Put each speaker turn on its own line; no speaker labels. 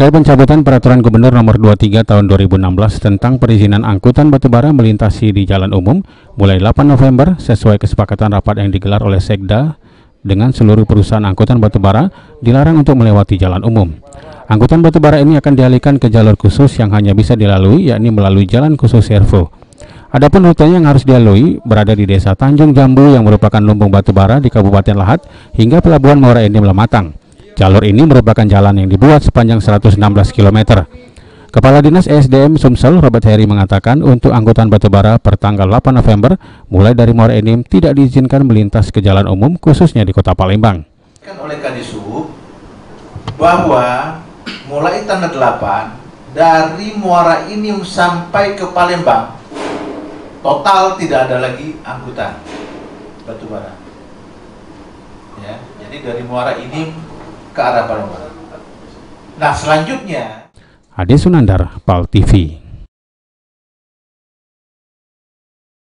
Terkait pencabutan Peraturan Gubernur Nomor 23 Tahun 2016 tentang perizinan angkutan batubara melintasi di jalan umum mulai 8 November sesuai kesepakatan rapat yang digelar oleh Sekda dengan seluruh perusahaan angkutan batubara dilarang untuk melewati jalan umum. Angkutan batubara ini akan dialihkan ke jalur khusus yang hanya bisa dilalui, yakni melalui Jalan Khusus Servo. Adapun rutenya yang harus dilalui berada di Desa Tanjung Jambu yang merupakan lumbung batubara di Kabupaten Lahat hingga Pelabuhan Muara Enim Lematang. Jalur ini merupakan jalan yang dibuat sepanjang 116 km. Kepala Dinas ESDM Sumsel Robert Heri mengatakan untuk angkutan batubara per tanggal 8 November mulai dari Muara Enim tidak diizinkan melintas ke jalan umum khususnya di Kota Palembang.
Oleh Kadisub bahwa mulai tanggal 8 dari Muara Enim sampai ke Palembang total tidak ada lagi angkutan batubara. Ya, jadi dari Muara Enim ke arah Palembang. Nah, selanjutnya
Ade Sunandar, PAL TV.